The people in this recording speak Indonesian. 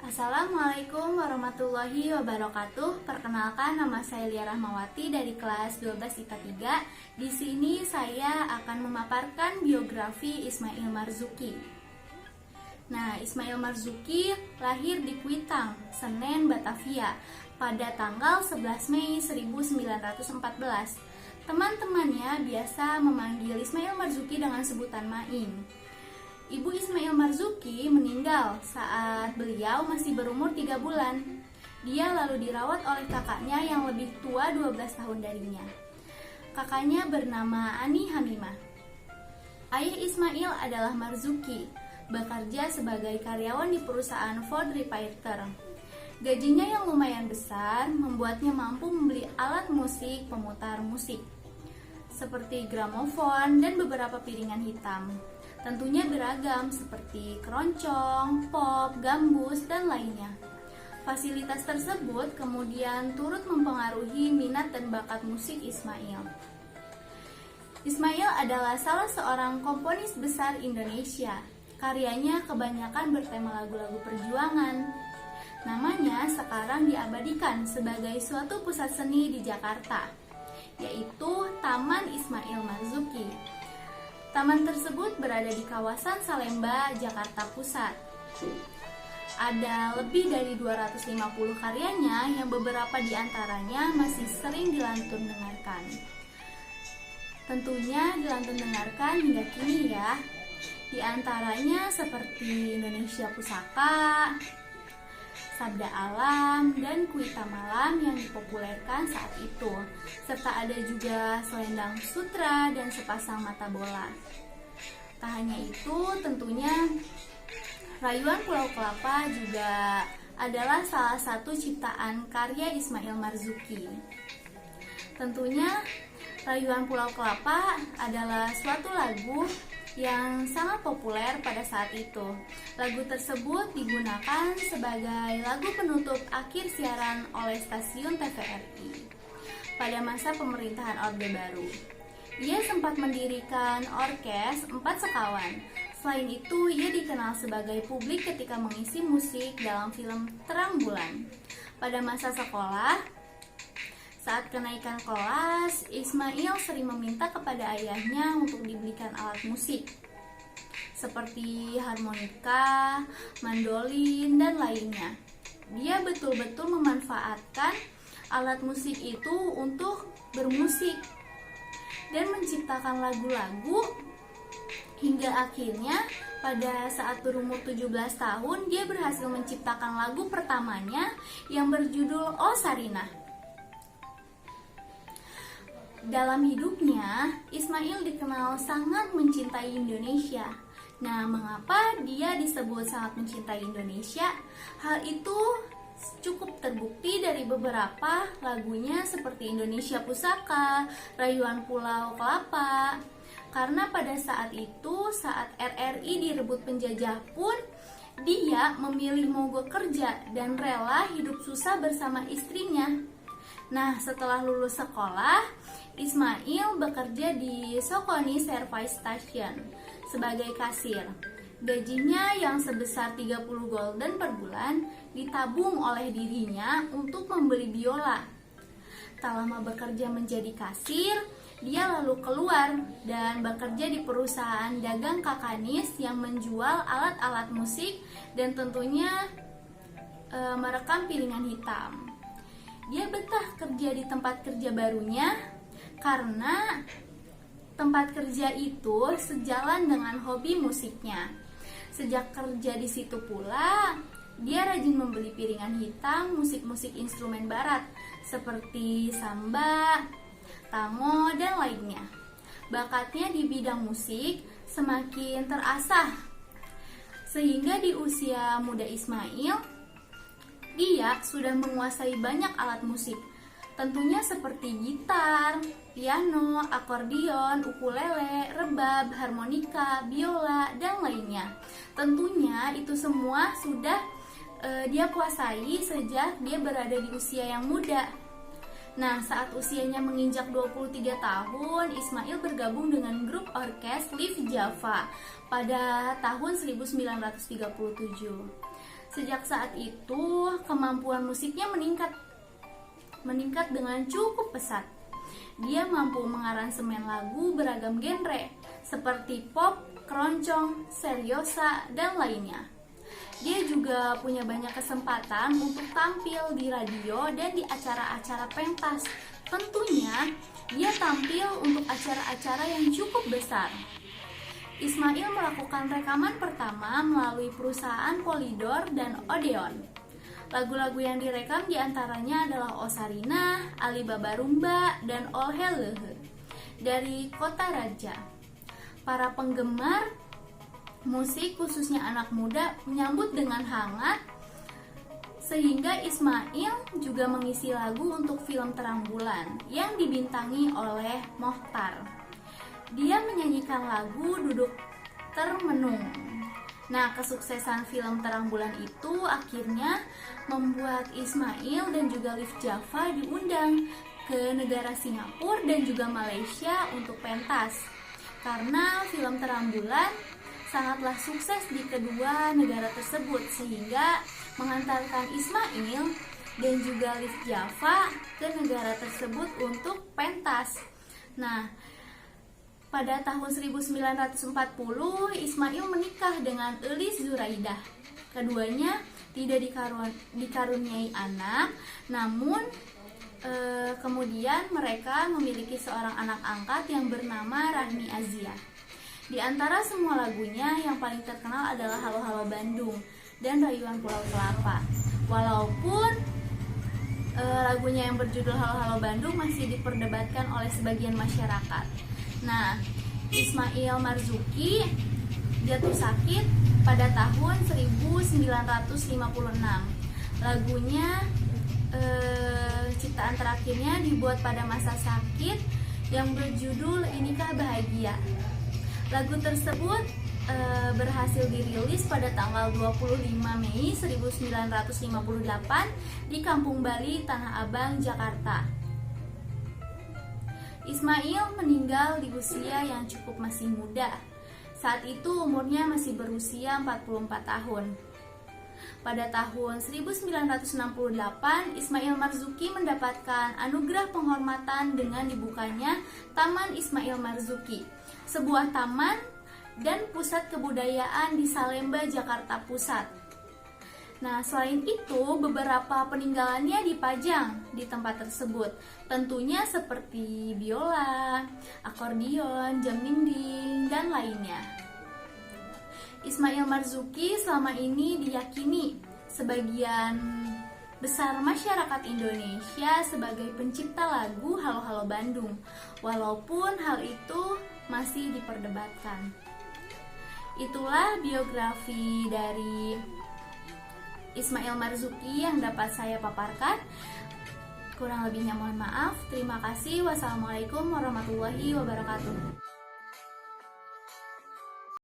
Assalamualaikum warahmatullahi wabarakatuh. Perkenalkan, nama saya Lia Rahmawati dari kelas 12 IPA 3. Di sini saya akan memaparkan biografi Ismail Marzuki. Nah, Ismail Marzuki lahir di Kuitang, Senen, Batavia pada tanggal 11 Mei 1914. Teman-temannya biasa memanggil Ismail Marzuki dengan sebutan Maing. Ibu Ismail Marzuki meninggal saat beliau masih berumur 3 bulan. Dia lalu dirawat oleh kakaknya yang lebih tua 12 tahun darinya. Kakaknya bernama Ani Hamimah. Ayah Ismail adalah Marzuki, bekerja sebagai karyawan di perusahaan Ford Repeater. Gajinya yang lumayan besar membuatnya mampu membeli alat musik pemutar musik, seperti gramofon dan beberapa piringan hitam. Tentunya beragam seperti keroncong, pop, gambus, dan lainnya. Fasilitas tersebut kemudian turut mempengaruhi minat dan bakat musik Ismail. Ismail adalah salah seorang komponis besar Indonesia. Karyanya kebanyakan bertema lagu-lagu perjuangan. Namanya sekarang diabadikan sebagai suatu pusat seni di Jakarta, yaitu Taman Ismail Marzuki. Taman tersebut berada di kawasan Salemba, Jakarta Pusat. Ada lebih dari 250 karyanya yang beberapa di antaranya masih sering dilantun dengarkan. Tentunya dilantun dengarkan hingga kini ya. Di antaranya seperti Indonesia Pusaka, Sabda Alam, dan Kuita Malam yang dipopulerkan saat itu, serta ada juga Selendang Sutra dan Sepasang Mata Bola. Tak hanya itu, tentunya Rayuan Pulau Kelapa juga adalah salah satu ciptaan karya Ismail Marzuki. Tentunya Rayuan Pulau Kelapa adalah suatu lagu yang sangat populer pada saat itu. Lagu tersebut digunakan sebagai lagu penutup akhir siaran oleh stasiun TVRI pada masa pemerintahan Orde Baru. Ia sempat mendirikan orkes 4 sekawan. Selain itu, ia dikenal sebagai publik ketika mengisi musik dalam film Terang Bulan. Pada masa sekolah, saat kenaikan kelas, Ismail sering meminta kepada ayahnya untuk dibelikan alat musik seperti harmonika, mandolin, dan lainnya. Dia betul-betul memanfaatkan alat musik itu untuk bermusik dan menciptakan lagu-lagu hingga akhirnya pada saat berumur 17 tahun dia berhasil menciptakan lagu pertamanya yang berjudul Oh Sarinah. Dalam hidupnya, Ismail dikenal sangat mencintai Indonesia. Nah, mengapa dia disebut sangat mencintai Indonesia? Hal itu cukup terbukti dari beberapa lagunya seperti Indonesia Pusaka, Rayuan Pulau Kelapa. Karena pada saat itu, saat RRI direbut penjajah pun, dia memilih mogok kerja dan rela hidup susah bersama istrinya. Nah, setelah lulus sekolah, Ismail bekerja di Sokoni Service Station sebagai kasir. Gajinya yang sebesar 30 gulden per bulan ditabung oleh dirinya untuk membeli biola. Tak lama bekerja menjadi kasir, dia lalu keluar dan bekerja di perusahaan dagang Kakanis yang menjual alat-alat musik dan tentunya merekam piringan hitam. Dia betah kerja di tempat kerja barunya karena tempat kerja itu sejalan dengan hobi musiknya. Sejak kerja di situ pula, dia rajin membeli piringan hitam musik-musik instrumen barat seperti samba, tango, dan lainnya. Bakatnya di bidang musik semakin terasah sehingga di usia muda Ismail dia sudah menguasai banyak alat musik, tentunya seperti gitar, piano, akordeon, ukulele, rebab, harmonika, biola, dan lainnya. Tentunya itu semua sudah dia kuasai sejak dia berada di usia yang muda. Nah, saat usianya menginjak 23 tahun, Ismail bergabung dengan grup orkes Live Java pada tahun 1937. Sejak saat itu, kemampuan musiknya meningkat dengan cukup pesat. Dia mampu mengaransemen lagu beragam genre, seperti pop, keroncong, seriosa, dan lainnya. Dia juga punya banyak kesempatan untuk tampil di radio dan di acara-acara pentas. Tentunya, dia tampil untuk acara-acara yang cukup besar. Ismail melakukan rekaman pertama melalui perusahaan Polydor dan Odeon. Lagu-lagu yang direkam diantaranya adalah Osarina, Alibaba Rumba, dan Olhelehe dari Kota Raja. Para penggemar musik, khususnya anak muda, menyambut dengan hangat, sehingga Ismail juga mengisi lagu untuk film Terang Bulan yang dibintangi oleh Mochtar. Dia menyanyikan lagu Duduk Termenung. Nah, kesuksesan film Terang Bulan itu akhirnya membuat Ismail dan juga Liv Java diundang ke negara Singapura dan juga Malaysia untuk pentas. Karena film Terang Bulan sangatlah sukses di kedua negara tersebut, sehingga mengantarkan Ismail dan juga Liv Java ke negara tersebut untuk pentas. Nah, pada tahun 1940, Ismail menikah dengan Elis Zuraidah. Keduanya tidak dikaruniai anak, namun kemudian mereka memiliki seorang anak angkat yang bernama Rahmi Azia. Di antara semua lagunya, yang paling terkenal adalah Halo Halo Bandung dan Rayuan Pulau Kelapa. Walaupun lagunya yang berjudul Halo Halo Bandung masih diperdebatkan oleh sebagian masyarakat. Nah, Ismail Marzuki jatuh sakit pada tahun 1956. Lagunya ciptaan terakhirnya dibuat pada masa sakit yang berjudul Inikah Bahagia. Lagu tersebut berhasil dirilis pada tanggal 25 Mei 1958 di Kampung Bali, Tanah Abang, Jakarta. Ismail meninggal di usia yang cukup masih muda. Saat itu umurnya masih berusia 44 tahun. Pada tahun 1968, Ismail Marzuki mendapatkan anugerah penghormatan dengan dibukanya Taman Ismail Marzuki, sebuah taman dan pusat kebudayaan di Salemba, Jakarta Pusat. Nah, selain itu, beberapa peninggalannya dipajang di tempat tersebut. Tentunya seperti biola, akordion, jam dinding, dan lainnya. Ismail Marzuki selama ini diyakini sebagian besar masyarakat Indonesia sebagai pencipta lagu Halo Halo Bandung, walaupun hal itu masih diperdebatkan. Itulah biografi dari Ismail Marzuki yang dapat saya paparkan. Kurang lebihnya mohon maaf. Terima kasih. Wassalamualaikum warahmatullahi wabarakatuh.